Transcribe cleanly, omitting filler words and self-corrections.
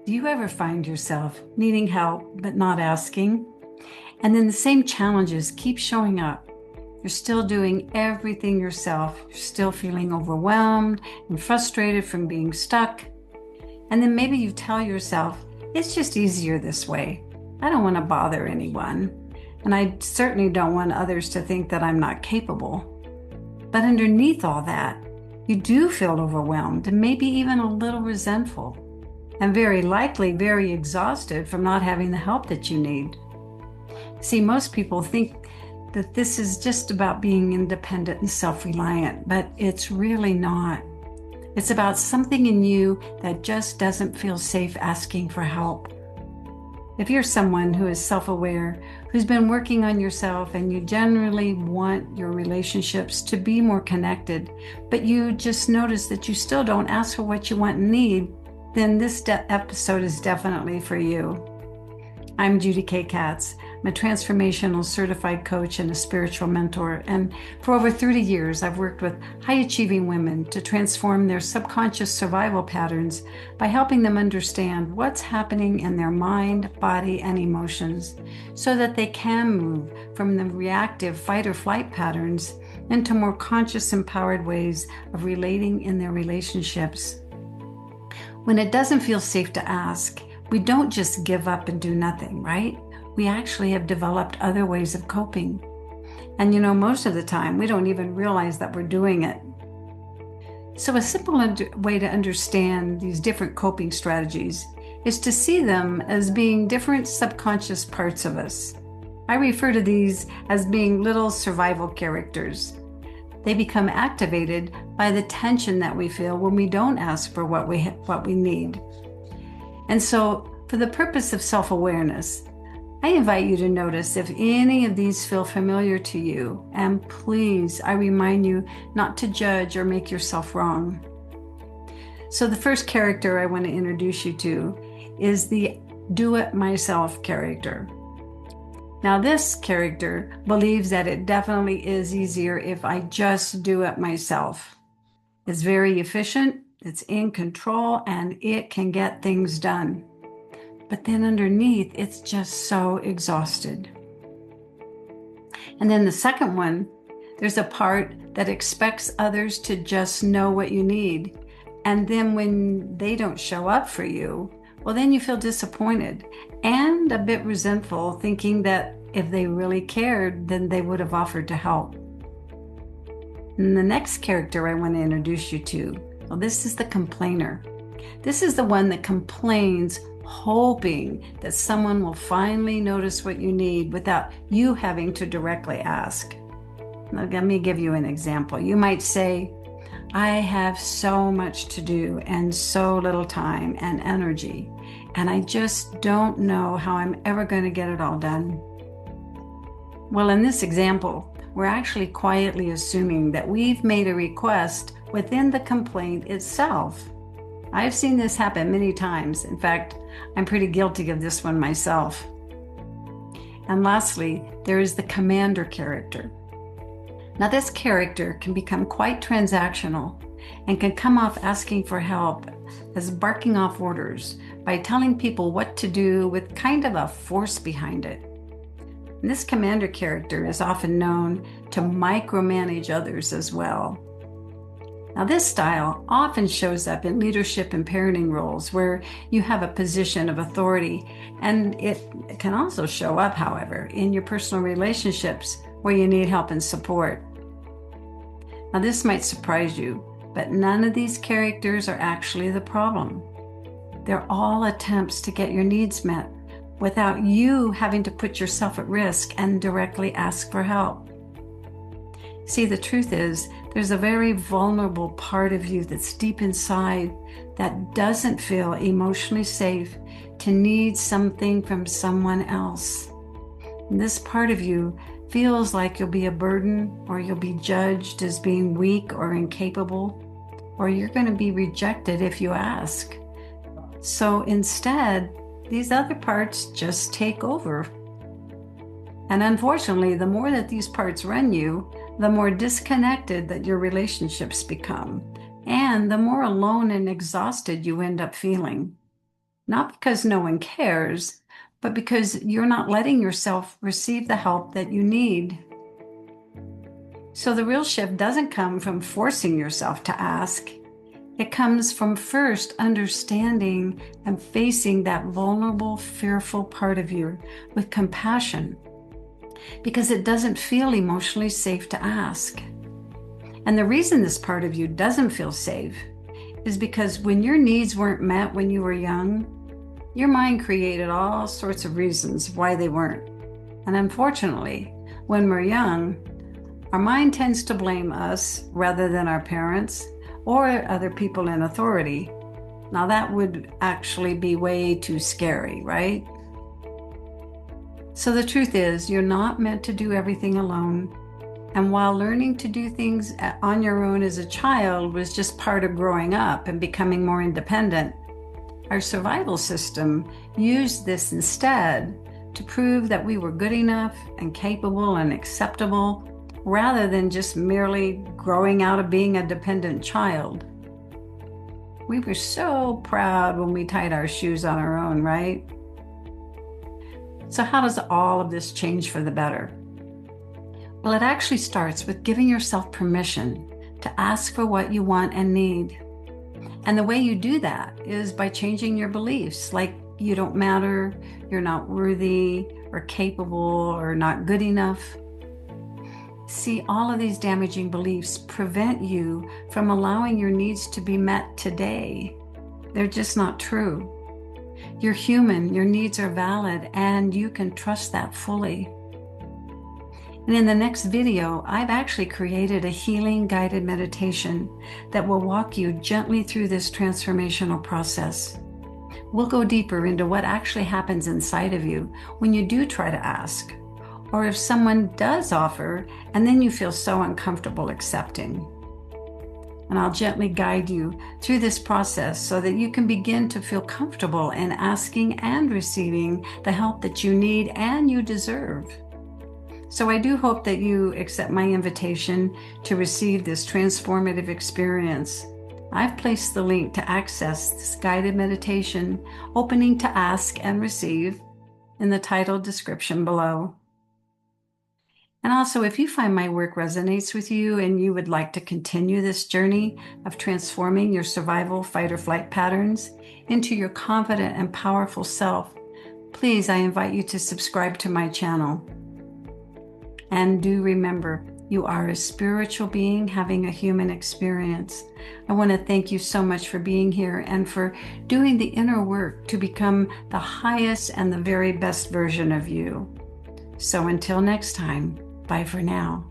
Do you ever find yourself needing help but not asking? And then the same challenges keep showing up. You're still doing everything yourself. You're still feeling overwhelmed and frustrated from being stuck. And then maybe you tell yourself, it's just easier this way. I don't want to bother anyone. And I certainly don't want others to think that I'm not capable. But underneath all that, you do feel overwhelmed and maybe even a little resentful, and very likely very exhausted from not having the help that you need. See, most people think that this is just about being independent and self-reliant, but it's really not. It's about something in you that just doesn't feel safe asking for help. If you're someone who is self-aware, who's been working on yourself, and you generally want your relationships to be more connected, but you just notice that you still don't ask for what you want and need, then this episode is definitely for you. I'm Judy K. Katz. I'm a transformational certified coach and a spiritual mentor. And for over 30 years, I've worked with high-achieving women to transform their subconscious survival patterns by helping them understand what's happening in their mind, body, and emotions so that they can move from the reactive fight or flight patterns into more conscious, empowered ways of relating in their relationships. When it doesn't feel safe to ask, we don't just give up and do nothing, right? We actually have developed other ways of coping. And most of the time, we don't even realize that we're doing it. So a simple way to understand these different coping strategies is to see them as being different subconscious parts of us. I refer to these as being little survival characters. They become activated by the tension that we feel when we don't ask for what we need. And so, for the purpose of self-awareness, I invite you to notice if any of these feel familiar to you, and please, I remind you not to judge or make yourself wrong. So the first character I want to introduce you to is the do-it-myself character. Now, this character believes that it definitely is easier if I just do it myself. It's very efficient, it's in control, and it can get things done. But then underneath, it's just so exhausted. And then the second one, there's a part that expects others to just know what you need. And then when they don't show up for you, well, then you feel disappointed and a bit resentful, thinking that if they really cared, then they would have offered to help. And the next character I want to introduce you to, well, this is the complainer. This is the one that complains, hoping that someone will finally notice what you need without you having to directly ask. Now, let me give you an example. You might say, I have so much to do and so little time and energy, and I just don't know how I'm ever going to get it all done. Well, in this example, we're actually quietly assuming that we've made a request within the complaint itself. I've seen this happen many times. In fact, I'm pretty guilty of this one myself. And lastly, there is the commander character. Now, this character can become quite transactional and can come off asking for help as barking off orders by telling people what to do with kind of a force behind it. And this commander character is often known to micromanage others as well. Now, this style often shows up in leadership and parenting roles where you have a position of authority, and it can also show up, however, in your personal relationships where you need help and support. Now, this might surprise you, but none of these characters are actually the problem. They're all attempts to get your needs met without you having to put yourself at risk and directly ask for help. See, the truth is, there's a very vulnerable part of you that's deep inside that doesn't feel emotionally safe to need something from someone else. And this part of you feels like you'll be a burden, or you'll be judged as being weak or incapable, or you're going to be rejected if you ask. So instead, these other parts just take over. And unfortunately, the more that these parts run you, the more disconnected that your relationships become, and the more alone and exhausted you end up feeling. not because no one cares, but because you're not letting yourself receive the help that you need. So the real shift doesn't come from forcing yourself to ask. It comes from first understanding and facing that vulnerable, fearful part of you with compassion, because it doesn't feel emotionally safe to ask. And the reason this part of you doesn't feel safe is because when your needs weren't met when you were young, your mind created all sorts of reasons why they weren't. And unfortunately, when we're young, our mind tends to blame us rather than our parents or other people in authority. Now that would actually be way too scary, right? So the truth is, you're not meant to do everything alone. And while learning to do things on your own as a child was just part of growing up and becoming more independent, our survival system used this instead to prove that we were good enough and capable and acceptable, rather than just merely growing out of being a dependent child. We were so proud when we tied our shoes on our own, right? So how does all of this change for the better? Well, it actually starts with giving yourself permission to ask for what you want and need. And the way you do that is by changing your beliefs, like you don't matter, you're not worthy or capable or not good enough. See, all of these damaging beliefs prevent you from allowing your needs to be met today. They're just not true. You're human, your needs are valid, and you can trust that fully. And in the next video, I've actually created a healing guided meditation that will walk you gently through this transformational process. We'll go deeper into what actually happens inside of you when you do try to ask, or if someone does offer and then you feel so uncomfortable accepting. And I'll gently guide you through this process so that you can begin to feel comfortable in asking and receiving the help that you need and you deserve. So I do hope that you accept my invitation to receive this transformative experience. I've placed the link to access this guided meditation, opening to ask and receive, in the title description below. And also, if you find my work resonates with you and you would like to continue this journey of transforming your survival fight or flight patterns into your confident and powerful self, please, I invite you to subscribe to my channel. And do remember, you are a spiritual being having a human experience. I want to thank you so much for being here and for doing the inner work to become the highest and the very best version of you. So until next time, bye for now.